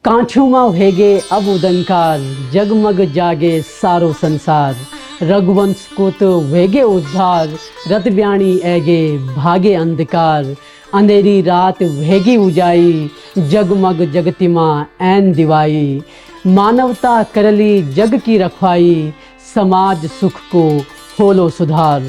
कांठों भेगे अब उदंकार, जगमग जागे सारो संसार। रघुवंश को तो वेगे उद्धार, रत ब्याणी ऐगे भागे अंधकार। अंधेरी रात वेगी उजाई, जगमग जगतिमा ऐन दिवाई। मानवता करली जग की रखवाई, समाज सुख को होलो सुधार।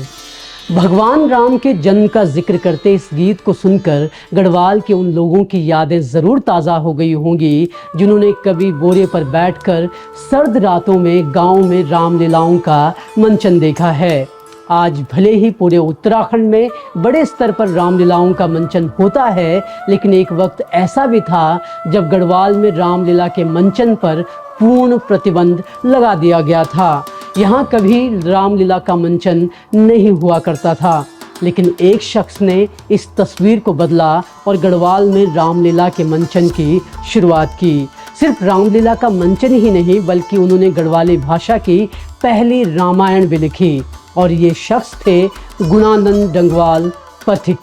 भगवान राम के जन्म का जिक्र करते इस गीत को सुनकर गढ़वाल के उन लोगों की यादें ज़रूर ताज़ा हो गई होंगी जिन्होंने कभी बोरे पर बैठकर सर्द रातों में गांव में रामलीलाओं का मंचन देखा है। आज भले ही पूरे उत्तराखंड में बड़े स्तर पर रामलीलाओं का मंचन होता है, लेकिन एक वक्त ऐसा भी था जब गढ़वाल में रामलीला के मंचन पर पूर्ण प्रतिबंध लगा दिया गया था। यहाँ कभी रामलीला का मंचन नहीं हुआ करता था, लेकिन एक शख्स ने इस तस्वीर को बदला और गढ़वाल में रामलीला के मंचन की शुरुआत की। सिर्फ रामलीला का मंचन ही नहीं, बल्कि उन्होंने गढ़वाली भाषा की पहली रामायण भी लिखी, और ये शख्स थे गुणानंद डंगवाल पथिक।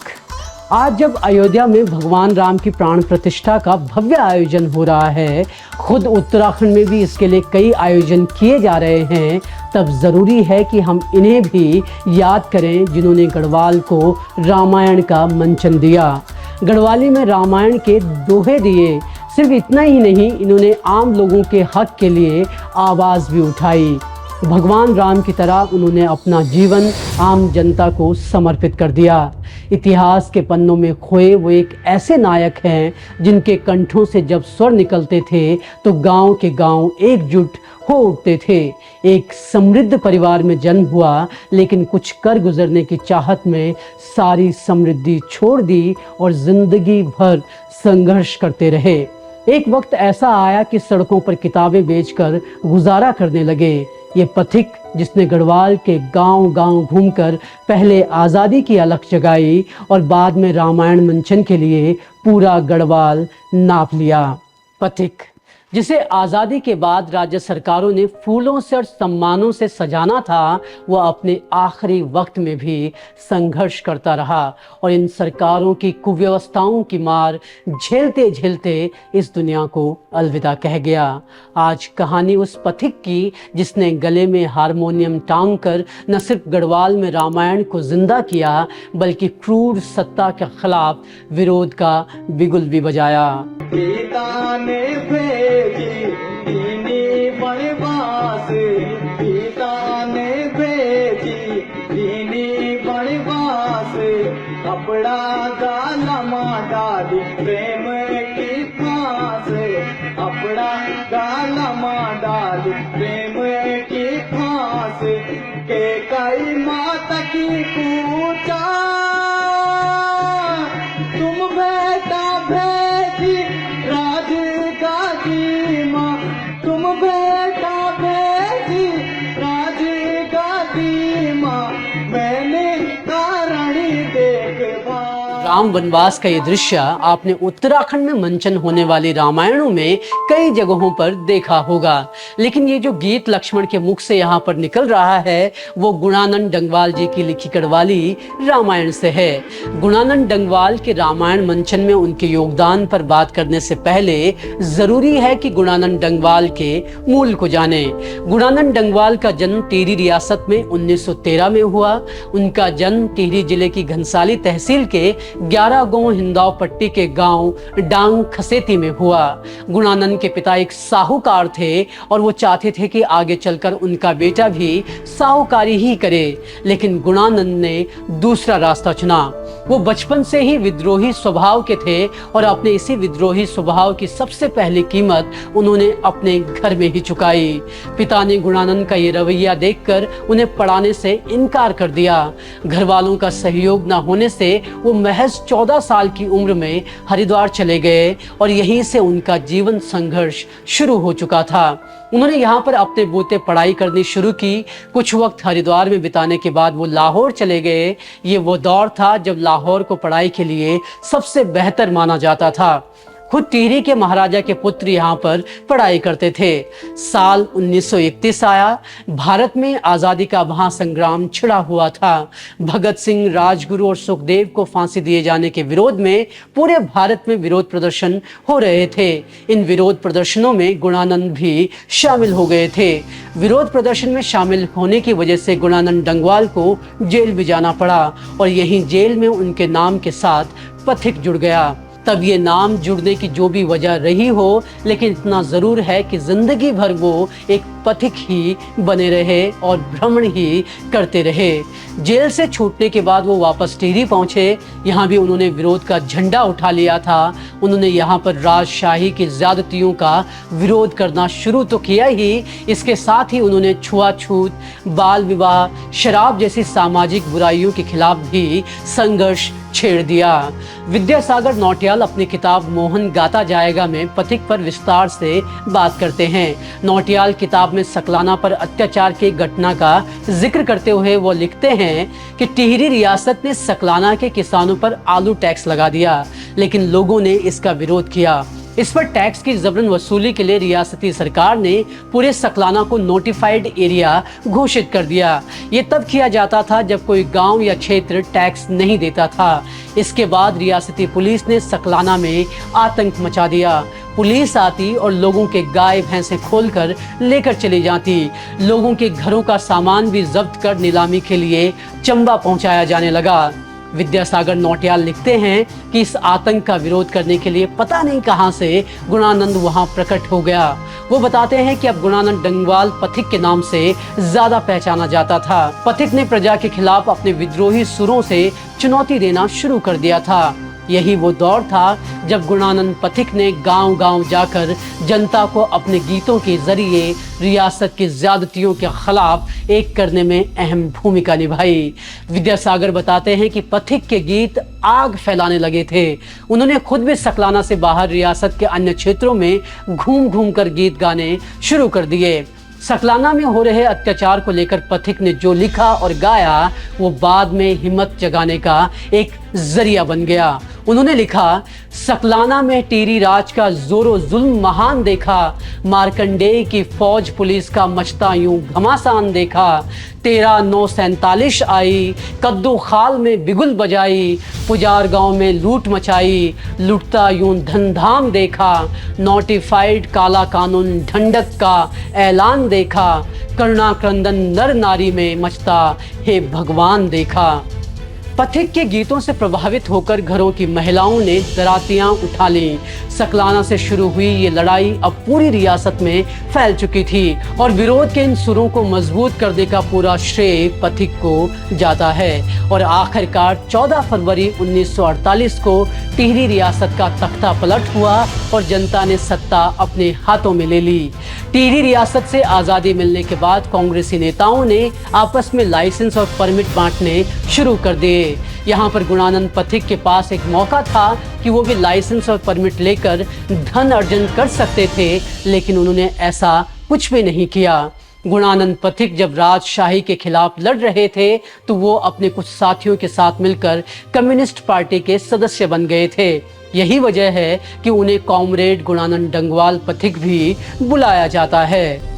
आज जब अयोध्या में भगवान राम की प्राण प्रतिष्ठा का भव्य आयोजन हो रहा है, खुद उत्तराखंड में भी इसके लिए कई आयोजन किए जा रहे हैं, तब ज़रूरी है कि हम इन्हें भी याद करें जिन्होंने गढ़वाल को रामायण का मंचन दिया। गढ़वाली में रामायण के दोहे दिए। सिर्फ इतना ही नहीं, इन्होंने आम लोगों के हक के लिए आवाज़ भी उठाई। भगवान राम की तरह उन्होंने अपना जीवन आम जनता को समर्पित कर दिया। इतिहास के पन्नों में खोए वो एक ऐसे नायक हैं जिनके कंठों से जब स्वर निकलते थे तो गांव के गांव एकजुट हो उठते थे। एक समृद्ध परिवार में जन्म हुआ, लेकिन कुछ कर गुजरने की चाहत में सारी समृद्धि छोड़ दी और जिंदगी भर संघर्ष करते रहे। एक वक्त ऐसा आया कि सड़कों पर किताबें बेचकर गुजारा करने लगे। ये पथिक, जिसने गढ़वाल के गांव-गांव घूमकर पहले आज़ादी की अलख जगाई और बाद में रामायण मंचन के लिए पूरा गढ़वाल नाप लिया। पथिक, जिसे आज़ादी के बाद राज्य सरकारों ने फूलों से और सम्मानों से सजाना था, वह अपने आखिरी वक्त में भी संघर्ष करता रहा और इन सरकारों की कुव्यवस्थाओं की मार झेलते झेलते इस दुनिया को अलविदा कह गया। आज कहानी उस पथिक की जिसने गले में हारमोनियम टांग कर न सिर्फ गढ़वाल में रामायण को जिंदा किया, बल्कि क्रूर सत्ता के खिलाफ विरोध का बिगुल भी बजाया। पिता ने भेजी दीनी बनवास, पिता ने भेजी दीनी बनवास। अपना गालमा डाली प्रेम की फांस, अपना गालमा डाली प्रेम की फांस। के कई माता की पूछा, तुम बेटा भेजी राज गादी माँ, तुम बेटा भेजी राज गादी माँ। मैंने कारणी देखा। राम वनवास का ये दृश्य आपने उत्तराखंड में मंचन होने वाली रामायणों में कई जगहों पर देखा होगा, लेकिन ये जो गीत लक्ष्मण के मुख से यहाँ पर निकल रहा है वो गुणानंद डंगवाल जी की लिखी गढ़वाली रामायण से है। गुणानंद डंगवाल के रामायण मंचन में उनके योगदान पर बात करने से पहले जरूरी है कि गुणानंद डंगवाल के मूल को जाने। गुणानंद डंगवाल का जन्म टिहरी रियासत में 1913 में हुआ। उनका जन्म टिहरी जिले की घनसाली तहसील के 11 गांव हिंदाव पट्टी के गांव डांग खसेती में हुआ। गुणानंद के पिता एक साहूकार थे और वो चाहते थे कि आगे चलकर उनका बेटा भी साहूकारी ही करे, लेकिन गुणानंद ने दूसरा रास्ता चुना। वो बचपन से ही विद्रोही स्वभाव के थे और अपने इसी विद्रोही स्वभाव की सबसे पहली कीमत उन्होंने अपने घर में ही चुकाई। पिता ने गुणानंद का ये रवैया देखकर उन्हें पढ़ाने से इनकार कर दिया। घर वालों का सहयोग न होने से वो महज 14 साल की उम्र में हरिद्वार चले गए और यहीं से उनका जीवन संघर्ष शुरू हो चुका था। उन्होंने यहाँ पर अपने बोते पढ़ाई करनी शुरू की। कुछ वक्त हरिद्वार में बिताने के बाद वो लाहौर चले गए। ये वो दौर था जब लाहौर को पढ़ाई के लिए सबसे बेहतर माना जाता था। खुद टिहरी के महाराजा के पुत्र यहाँ पर पढ़ाई करते थे। साल 1931 आया, भारत में आज़ादी का महासंग्राम छिड़ा हुआ था। भगत सिंह, राजगुरु और सुखदेव को फांसी दिए जाने के विरोध में पूरे भारत में विरोध प्रदर्शन हो रहे थे। इन विरोध प्रदर्शनों में गुणानंद भी शामिल हो गए थे। विरोध प्रदर्शन में शामिल होने की वजह से गुणानंद डंगवाल को जेल भी जाना पड़ा और यहीं जेल में उनके नाम के साथ पथिक जुड़ गया। तब ये नाम जुड़ने की जो भी वजह रही हो, लेकिन इतना ज़रूर है कि ज़िंदगी भर वो एक पथिक ही बने रहे और भ्रमण ही करते रहे। जेल से छूटने के बाद वो वापस टिहरी पहुँचे। यहाँ भी उन्होंने विरोध का झंडा उठा लिया था। उन्होंने यहाँ पर राजशाही की ज़्यादतियों का विरोध करना शुरू तो किया ही, इसके साथ ही उन्होंने छुआछूत, बाल विवाह, शराब जैसी सामाजिक बुराइयों के खिलाफ भी संघर्ष छेड़ दिया। विद्यासागर नौटियाल अपनी किताब मोहन गाता जाएगा में पथिक पर विस्तार से बात करते हैं। नौटियाल किताब में सकलाना पर अत्याचार की घटना का जिक्र करते हुए वो लिखते हैं कि टिहरी रियासत ने सकलाना के किसानों पर आलू टैक्स लगा दिया, लेकिन लोगों ने इसका विरोध किया। इस पर टैक्स की जबरन वसूली के लिए रियासती सरकार ने पूरे सकलाना को नोटिफाइड एरिया घोषित कर दिया। ये तब किया जाता था जब कोई गांव या क्षेत्र टैक्स नहीं देता था। इसके बाद रियासती पुलिस ने सकलाना में आतंक मचा दिया। पुलिस आती और लोगों के गाय भैंसे खोलकर लेकर चली जाती। लोगों के घरों का सामान भी जब्त कर नीलामी के लिए चंबा पहुंचाया जाने लगा। विद्यासागर नौटियाल लिखते हैं कि इस आतंक का विरोध करने के लिए पता नहीं कहां से गुणानंद वहां प्रकट हो गया। वो बताते हैं कि अब गुणानंद डंगवाल पथिक के नाम से ज्यादा पहचाना जाता था। पथिक ने प्रजा के खिलाफ अपने विद्रोही सुरों से चुनौती देना शुरू कर दिया था। यही वो दौर था जब गुणानंद पथिक ने गांव-गांव जाकर जनता को अपने गीतों के जरिए रियासत की ज्यादतियों के खिलाफ एक करने में अहम भूमिका निभाई। विद्यासागर बताते हैं कि पथिक के गीत आग फैलाने लगे थे। उन्होंने खुद भी सकलाना से बाहर रियासत के अन्य क्षेत्रों में घूम-घूम कर गीत गाने शुरू कर दिए। सकलाना में हो रहे अत्याचार को लेकर पथिक ने जो लिखा और गाया, वो बाद में हिम्मत जगाने का एक जरिया बन गया। उन्होंने लिखा, सकलाना में टिहरी राज का जोरो जुल्म महान देखा, मार्कंडेय की फौज पुलिस का मचता यूं घमासान देखा। 13/9/47 आई, कद्दू खाल में बिगुल बजाई, पुजार गांव में लूट मचाई, लुटता यूं धनधाम देखा। नोटिफाइड काला कानून ढंडक का ऐलान देखा, करुणा क्रंदन नर नारी में मचता हे भगवान देखा। पथिक के गीतों से प्रभावित होकर घरों की महिलाओं ने दरातियां उठा लीं। सकलाना से शुरू हुई ये लड़ाई अब पूरी रियासत में फैल चुकी थी और विरोध के इन सुरों को मजबूत करने का पूरा श्रेय पथिक को जाता है। और आखिरकार 14 फरवरी 1948 को टिहरी रियासत का तख्ता पलट हुआ और जनता ने सत्ता अपने हाथों में ले ली। टिहरी रियासत से आज़ादी मिलने के बाद कांग्रेसी नेताओं ने आपस में लाइसेंस और परमिट बांटने शुरू कर दिए। यहाँ पर गुणानंद पथिक के पास एक मौका था कि वो भी लाइसेंस और परमिट लेकर धन अर्जन कर सकते थे, लेकिन उन्होंने ऐसा कुछ भी नहीं किया। गुणानंद पथिक जब राजशाही के खिलाफ लड़ रहे थे तो वो अपने कुछ साथियों के साथ मिलकर कम्युनिस्ट पार्टी के सदस्य बन गए थे। यही वजह है कि उन्हें कॉमरेड गुणानंद डंगवाल पथिक भी बुलाया जाता है।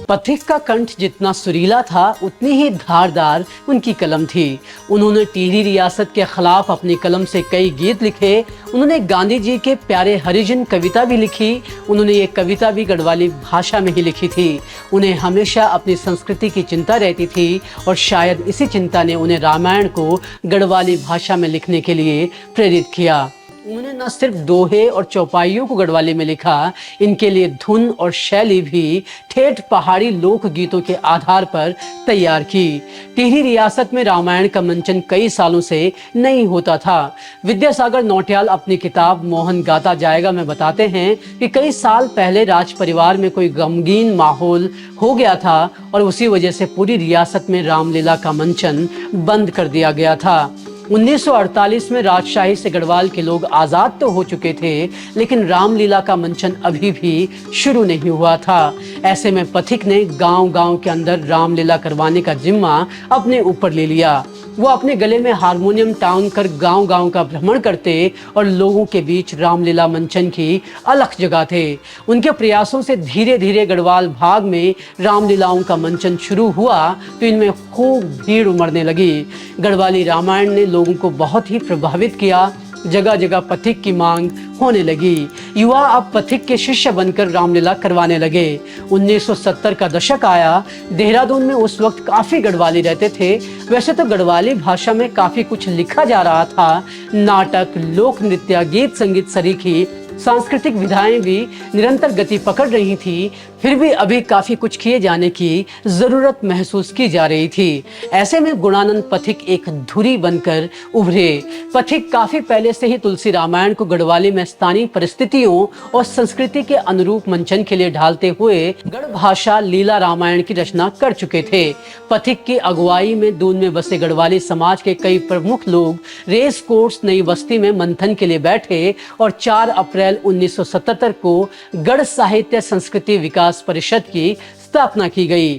पथिक का कंठ जितना सुरीला था, उतनी ही धारदार उनकी कलम थी। उन्होंने टिहरी रियासत के खिलाफ अपनी कलम से कई गीत लिखे। उन्होंने गांधी जी के प्यारे हरिजन कविता भी लिखी। उन्होंने ये कविता भी गढ़वाली भाषा में ही लिखी थी। उन्हें हमेशा अपनी संस्कृति की चिंता रहती थी और शायद इसी चिंता ने उन्हें रामायण को गढ़वाली भाषा में लिखने के लिए प्रेरित किया। उन्होंने न सिर्फ दोहे और चौपाइयों को गढ़वाली में लिखा, इनके लिए धुन और शैली भी ठेठ पहाड़ी लोक गीतों के आधार पर तैयार की। टिहरी रियासत में रामायण का मंचन कई सालों से नहीं होता था। विद्यासागर नौटियाल अपनी किताब मोहन गाता जाएगा में बताते हैं कि कई साल पहले राज परिवार में कोई गमगीन माहौल हो गया था और उसी वजह से पूरी रियासत में रामलीला का मंचन बंद कर दिया गया था। 1948 में राजशाही से गढ़वाल के लोग आज़ाद तो हो चुके थे, लेकिन रामलीला का मंचन अभी भी शुरू नहीं हुआ था। ऐसे में पथिक ने गांव-गांव के अंदर रामलीला करवाने का जिम्मा अपने ऊपर ले लिया। वो अपने गले में हारमोनियम टांग कर गांव-गांव का भ्रमण करते और लोगों के बीच रामलीला मंचन की अलख जगाते। उनके प्रयासों से धीरे धीरे गढ़वाल भाग में रामलीलाओं का मंचन शुरू हुआ तो इनमें खूब भीड़ उमड़ने लगी। गढ़वाली रामायण ने लोगों को बहुत ही प्रभावित किया। जगह जगह पथिक की मांग होने लगी। युवा अब पथिक के शिष्य बनकर रामलीला करवाने लगे। 1970 का दशक आया। देहरादून में उस वक्त काफी गढ़वाली रहते थे। वैसे तो गढ़वाली भाषा में काफी कुछ लिखा जा रहा था। नाटक, लोक नृत्य, गीत संगीत सरीखी सांस्कृतिक विधाएं भी निरंतर गति पकड़ रही थी। फिर भी अभी काफी कुछ किए जाने की जरूरत महसूस की जा रही थी। ऐसे में गुणानंद पथिक एक धुरी बनकर उभरे। पथिक काफी पहले से ही तुलसी रामायण को गढ़वाली में स्थानीय परिस्थितियों और संस्कृति के अनुरूप मंचन के लिए ढालते हुए गढ़ भाषा लीला रामायण की रचना कर चुके थे। पथिक की अगुवाई में दून में बसे गढ़वाली समाज के कई प्रमुख लोग रेस कोर्स नई बस्ती में मंथन के लिए बैठे और 4 अप्रैल 1977 को गढ़ साहित्य संस्कृति विकास परिषद की स्थापना की गई।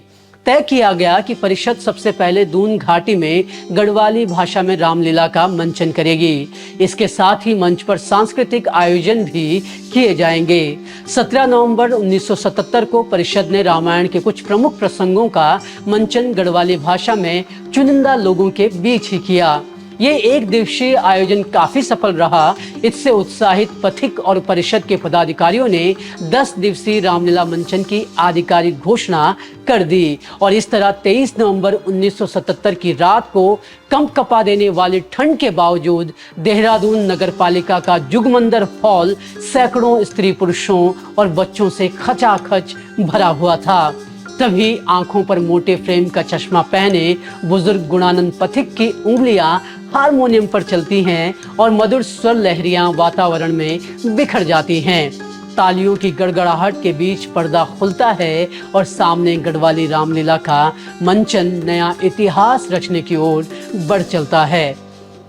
तय किया गया कि परिषद सबसे पहले दून घाटी में गढ़वाली भाषा में रामलीला का मंचन करेगी। इसके साथ ही मंच पर सांस्कृतिक आयोजन भी किए जाएंगे। 17 नवंबर 1977 को परिषद ने रामायण के कुछ प्रमुख प्रसंगों का मंचन गढ़वाली भाषा में चुनिंदा लोगों के बीच ही किया। ये एक दिवसीय आयोजन काफी सफल रहा। इससे उत्साहित पथिक और परिषद के पदाधिकारियों ने 10 दिवसीय रामलीला मंचन की आधिकारिक घोषणा कर दी और इस तरह 23 नवंबर 1977 की रात को कंपकपा देने वाली ठंड के बावजूद देहरादून नगर पालिका का जुगमंदर हॉल सैकड़ों स्त्री पुरुषों और बच्चों से खचाखच भरा हुआ था। तभी आंखों पर मोटे फ्रेम का चश्मा पहने बुजुर्ग गुणानंद पथिक की उंगलियां हारमोनियम पर चलती हैं और मधुर स्वर लहरियां वातावरण में बिखर जाती हैं। तालियों की गड़गड़ाहट के बीच पर्दा खुलता है और सामने गढ़वाली रामलीला का मंचन नया इतिहास रचने की ओर बढ़ चलता है।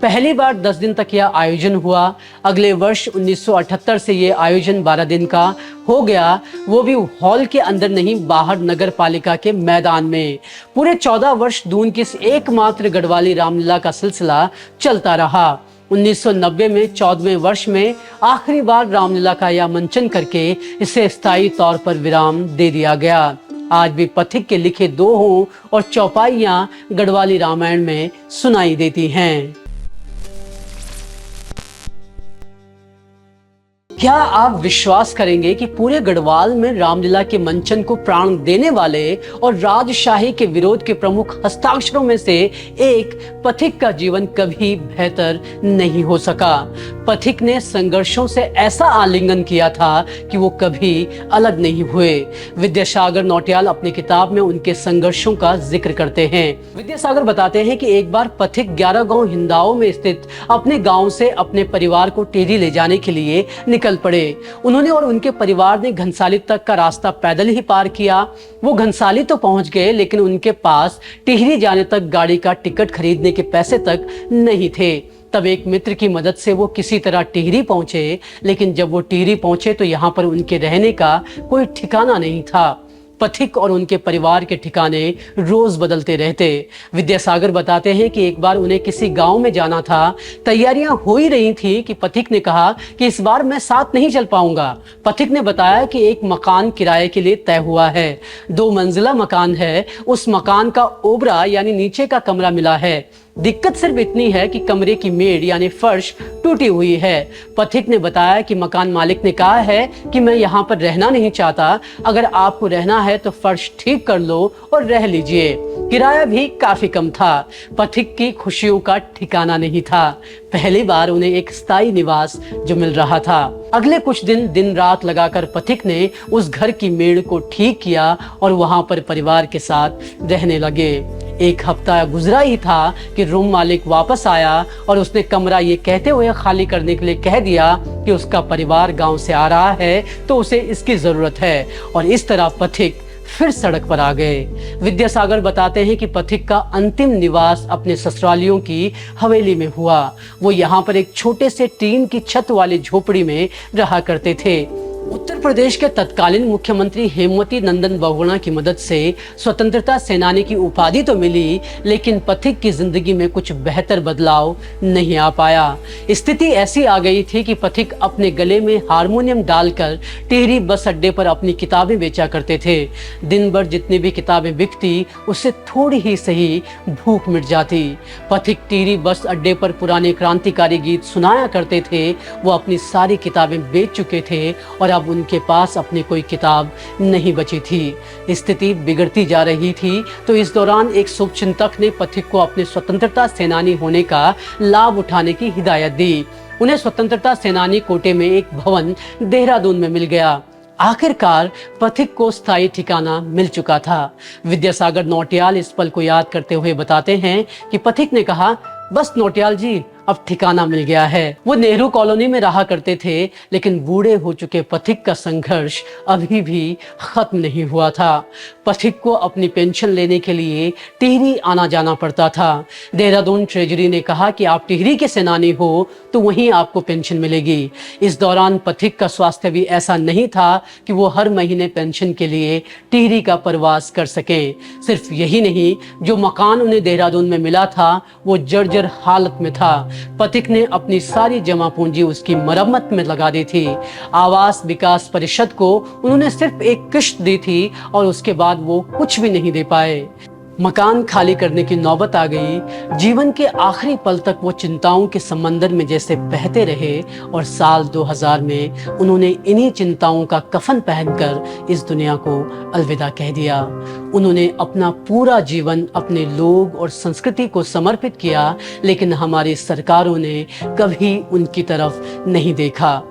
पहली बार 10 दिन तक यह आयोजन हुआ। अगले वर्ष 1978 से ये आयोजन 12 दिन का हो गया, वो भी हॉल के अंदर नहीं, बाहर नगर पालिका के मैदान में। पूरे 14 वर्ष दून की इस एकमात्र गढ़वाली रामलीला का सिलसिला चलता रहा। 1990 में 14वें वर्ष में आखिरी बार रामलीला का यह मंचन करके इसे स्थायी तौर पर विराम दे दिया गया। आज भी पथिक के लिखे दोहों और चौपाइयां गढ़वाली रामायण में सुनाई देती हैं। क्या आप विश्वास करेंगे कि पूरे गढ़वाल में रामलीला के मंचन को प्राण देने वाले और राजशाही के विरोध के प्रमुख हस्ताक्षरों में से एक पथिक का जीवन कभी बेहतर नहीं हो सका। पथिक ने संघर्षों से ऐसा आलिंगन किया था कि वो कभी अलग नहीं हुए। विद्यासागर नौटियाल अपनी किताब में उनके संघर्षों का जिक्र करते हैं। विद्यासागर बताते हैं कि एक बार पथिक 11 गांव हिंदाओं में स्थित अपने गांव से अपने परिवार को टिहरी ले जाने के लिए निकल पड़े। उन्होंने और उनके परिवार ने घनसाली तक का रास्ता पैदल ही पार किया। वो घनसाली तो पहुंच गए, लेकिन उनके पास टिहरी जाने तक गाड़ी का टिकट खरीदने के पैसे तक नहीं थे। तब एक मित्र की मदद से वो किसी तरह टिहरी पहुंचे, लेकिन जब वो टिहरी पहुंचे तो यहाँ पर उनके रहने का कोई ठिकाना नहीं था। पथिक और उनके परिवार के ठिकाने रोज बदलते रहते। विद्यासागर बताते हैं कि एक बार उन्हें किसी गांव में जाना था। तैयारियां हो ही रही थी कि पथिक ने कहा कि इस बार मैं साथ नहीं चल पाऊंगा। पथिक ने बताया कि एक मकान किराए के लिए तय हुआ है, 2 मंजिला मकान है। उस मकान का ओबरा यानी नीचे का कमरा मिला है। दिक्कत सिर्फ इतनी है कि कमरे की मेड़ यानी फर्श टूटी हुई है। पथिक ने बताया कि मकान मालिक ने कहा है कि मैं यहाँ पर रहना नहीं चाहता, अगर आपको रहना है तो फर्श ठीक कर लो और रह लीजिए। किराया भी काफी कम था। पथिक की खुशियों का ठिकाना नहीं था। पहली बार उन्हें एक स्थायी निवास जो मिल रहा था। अगले कुछ दिन दिन रात लगाकर पथिक ने उस घर की मेड़ को ठीक किया और वहां पर परिवार के साथ रहने लगे। एक हफ्ता गुजरा ही था कि रूम मालिक वापस आया और उसने कमरा ये कहते हुए खाली करने के लिए कह दिया कि उसका परिवार गांव से आ रहा है तो उसे इसकी जरूरत है। और इस तरह पथिक फिर सड़क पर आ गए। विद्यासागर बताते हैं कि पथिक का अंतिम निवास अपने ससुरालियों की हवेली में हुआ। वो यहाँ पर एक छोटे से टीन की छत वाली झोपड़ी में रहा करते थे। उत्तर प्रदेश के तत्कालीन मुख्यमंत्री हेमवती नंदन बहुगुणा की मदद से स्वतंत्रता सेनानी की उपाधि तो मिली, लेकिन पथिक की जिंदगी में कुछ बेहतर बदलाव नहीं आ पाया। स्थिति ऐसी आ गई थी कि पथिक अपने गले में हारमोनियम डालकर टिहरी बस अड्डे पर अपनी किताबें बेचा करते थे। दिन भर जितनी भी किताबें बिकती, उससे थोड़ी ही सही भूख मिट जाती। पथिक टिहरी बस अड्डे पर पुराने क्रांतिकारी गीत सुनाया करते थे। वो अपनी सारी किताबें बेच चुके थे और अब उनके पास अपनी कोई किताब नहीं बची थी। स्थिति बिगड़ती जा रही थी, तो इस दौरान एक शुभचिंतक ने पथिक को अपने स्वतंत्रता सेनानी होने का लाभ उठाने की हिदायत दी। उन्हें स्वतंत्रता सेनानी कोटे में एक भवन देहरादून में मिल गया। आखिरकार पथिक को स्थायी ठिकाना मिल चुका था। विद्यासागर नौटियाल इस पल को याद करते हुए बताते हैं कि पथिक ने कहा, बस नौटियाल जी, अब ठिकाना मिल गया है। वो नेहरू कॉलोनी में रहा करते थे, लेकिन बूढ़े हो चुके पथिक का संघर्ष अभी भी खत्म नहीं हुआ था। पथिक को अपनी पेंशन लेने के लिए टिहरी आना जाना पड़ता था। देहरादून ट्रेजरी ने कहा कि आप टिहरी के सेनानी हो तो वहीं आपको पेंशन मिलेगी। इस दौरान पथिक का स्वास्थ्य भी ऐसा नहीं था कि वो हर महीने पेंशन के लिए टिहरी का प्रवास कर सकें। सिर्फ यही नहीं, जो मकान उन्हें देहरादून में मिला था वो जर्जर हालत में था। पथिक ने अपनी सारी जमा पूंजी उसकी मरम्मत में लगा दी थी। आवास विकास परिषद को उन्होंने सिर्फ एक किश्त दी थी और उसके बाद वो कुछ भी नहीं दे पाए। मकान खाली करने की नौबत आ गई। जीवन के आखिरी पल तक वो चिंताओं के समंदर में जैसे बहते रहे और साल 2000 में उन्होंने इन्हीं चिंताओं का कफन पहनकर इस दुनिया को अलविदा कह दिया। उन्होंने अपना पूरा जीवन अपने लोग और संस्कृति को समर्पित किया, लेकिन हमारी सरकारों ने कभी उनकी तरफ नहीं देखा।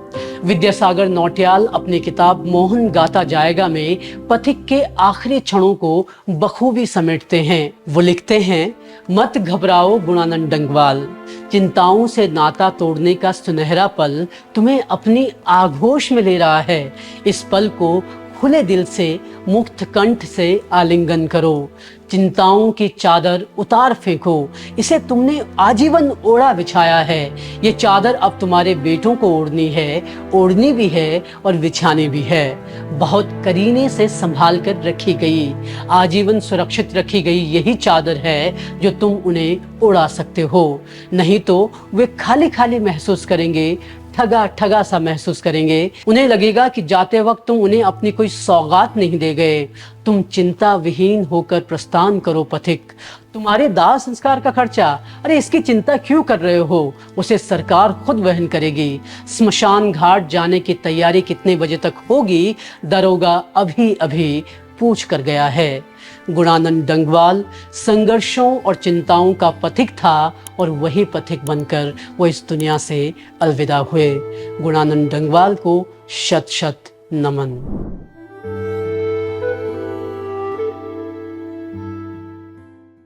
विद्यासागर नौटियाल अपनी किताब मोहन गाता जाएगा में पथिक के आखिरी क्षणों को बखूबी समेटते हैं। वो लिखते हैं, मत घबराओ गुणानंद डंगवाल, चिंताओं से नाता तोड़ने का सुनहरा पल तुम्हें अपनी आगोश में ले रहा है। इस पल को खुले दिल से, मुक्त कंठ से आलिंगन करो। चिंताओं की चादर उतार फेंको, इसे तुमने आजीवन ओढ़ा बिछाया है। ये चादर अब तुम्हारे बेटों को ओढ़नी है, ओढ़नी भी है और बिछानी भी है। बहुत करीने से संभाल कर रखी गई, आजीवन सुरक्षित रखी गई यही चादर है जो तुम उन्हें उड़ा सकते हो। नहीं तो वे खाली खाली महसूस करेंगे, ठगा ठगा सा महसूस करेंगे। उन्हें लगेगा कि जाते वक्त तुम उन्हें अपनी कोई सौगात नहीं दे गए। तुम चिंता विहीन होकर प्रस्थान करो पथिक। तुम्हारे दाह संस्कार का खर्चा, अरे इसकी चिंता क्यों कर रहे हो, उसे सरकार खुद वहन करेगी। स्मशान घाट जाने की तैयारी कितने बजे तक होगी, दरोगा अभी अभी पूछ कर गया है। गुणानंद डंगवाल संघर्षों और चिंताओं का पथिक था और वही पथिक बनकर वो इस दुनिया से अलविदा हुए। गुणानंद डंगवाल को शत शत नमन।